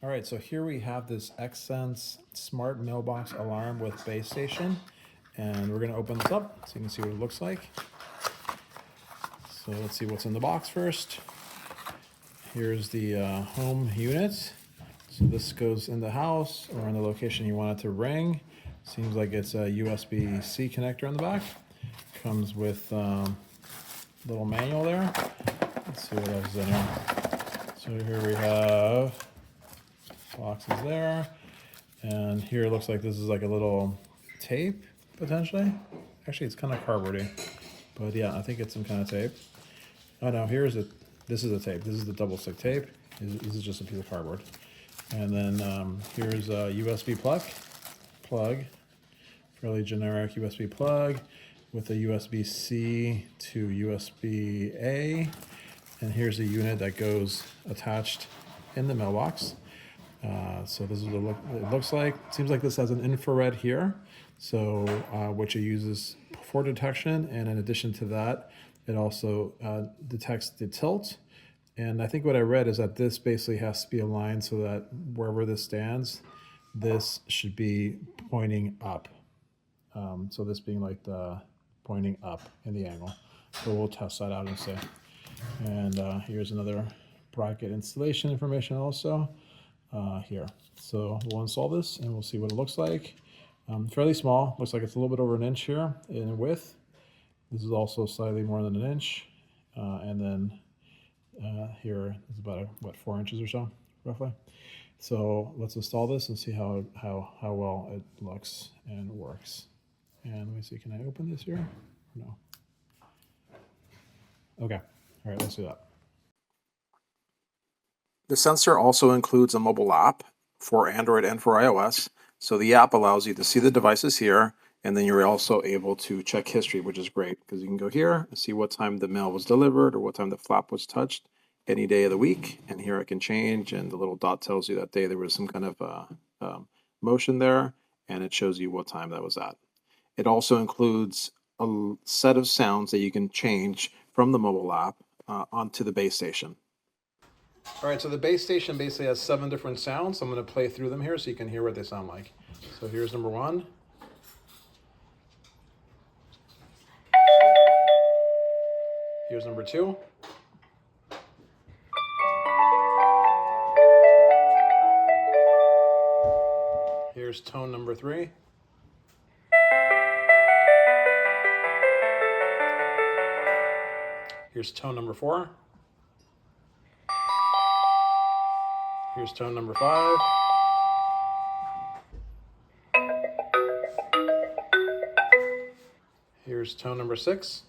All right, so here we have this X-Sense Smart Mailbox Alarm with base station, and we're gonna open this up so you can see what it looks like. So let's see what's in the box first. Here's the home unit. So this goes in the house or in the location you want it to ring. Seems like it's a USB-C connector on the back. Comes with a little manual there. Let's see what else is in here. So here we have boxes there, and here it looks like this is like a little tape potentially. Actually, it's kind of cardboardy, but yeah, I think it's some kind of tape. Oh no, this is a tape. This is the double stick tape. This is just a piece of cardboard. And then here's a USB plug, fairly generic USB plug with a USB-C to USB-A. And here's a unit that goes attached in the mailbox. So this is what it looks like. It seems like this has an infrared here, so which it uses for detection, and in addition to that, it also detects the tilt. And I think what I read is that this basically has to be aligned so that wherever this stands, this should be pointing up. So this being like the pointing up in the angle. So we'll test that out and see. And here's another bracket installation information also. Here. So we'll install this and we'll see what it looks like. Fairly small, looks like it's a little bit over an inch here in width. This is also slightly more than an inch. And then here is about, 4 inches or so, roughly. So let's install this and see how well it looks and works. And let me see, can I open this here? No. Okay, all right, let's do that. The sensor also includes a mobile app for Android and for iOS. So the app allows you to see the devices here, and then you're also able to check history, which is great because you can go here and see what time the mail was delivered or what time the flap was touched any day of the week. And here I can change, and the little dot tells you that day there was some kind of motion there, and it shows you what time that was at. It also includes a set of sounds that you can change from the mobile app onto the base station. All right, so the base station basically has 7 different sounds. I'm going to play through them here so you can hear what they sound like. So here's number 1. Here's number 2. Here's tone number 3. Here's tone number 4. Here's tone number 5. Here's tone number 6.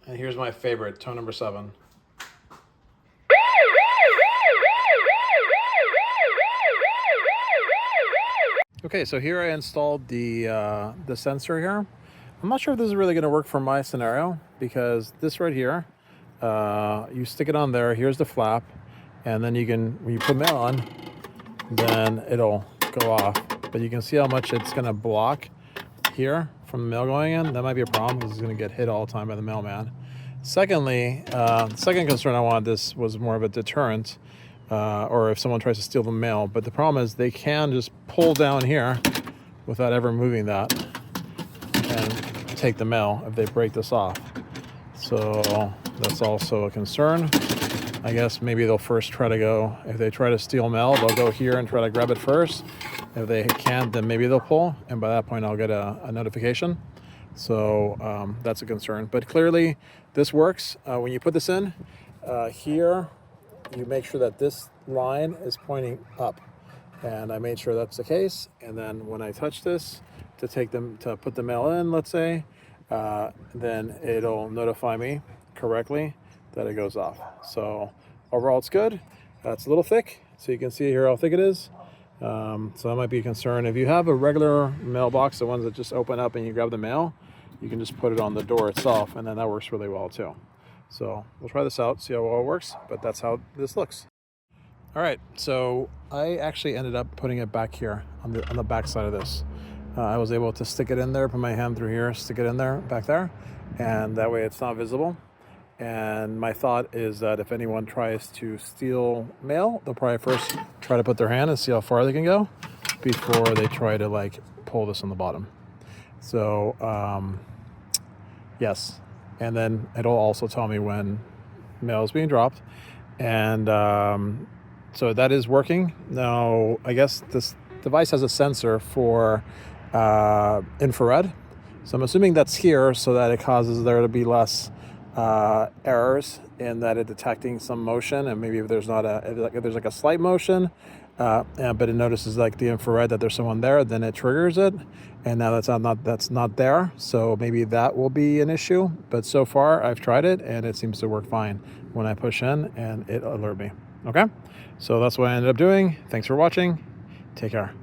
And here's my favorite, tone number 7. Okay, so here I installed the sensor here. I'm not sure if this is really going to work for my scenario because this right here, you stick it on there, here's the flap, and then you can, when you put mail on, then it'll go off. But you can see how much it's going to block here from the mail going in. That might be a problem because it's going to get hit all the time by the mailman. Secondly, the second concern I wanted this was more of a deterrent, or if someone tries to steal the mail. But the problem is they can just pull down here without ever moving that and take the mail if they break this off. So that's also a concern. I guess maybe they'll first try to go, if they try to steal mail, they'll go here and try to grab it first. If they can't, then maybe they'll pull, and by that point I'll get a notification. So that's a concern. But clearly this works. When you put this in, here you make sure that this line is pointing up. And I made sure that's the case. And then when I touch this to put the mail in, let's say, then it'll notify me correctly that it goes off. So overall it's good. It's a little thick, so you can see here how thick it is. So that might be a concern. If you have a regular mailbox, the ones that just open up and you grab the mail, you can just put it on the door itself, and then that works really well too. So we'll try this out, see how well it works, but that's how this looks. All right, so I actually ended up putting it back here on the back side of this. I was able to stick it in there, put my hand through here, stick it in there, back there, and that way it's not visible. And my thought is that if anyone tries to steal mail, they'll probably first try to put their hand and see how far they can go before they try to like pull this on the bottom. So yes, and then it'll also tell me when mail is being dropped, and so that is working. Now I guess this device has a sensor for infrared, so I'm assuming that's here so that it causes there to be less errors in that it detecting some motion, and maybe if there's not if there's like a slight motion, but it notices like the infrared that there's someone there, then it triggers it, and now that's not there, so maybe that will be an issue. But so far I've tried it and it seems to work fine when I push in and it alert me. Okay, so that's what I ended up doing. Thanks for watching. Take care.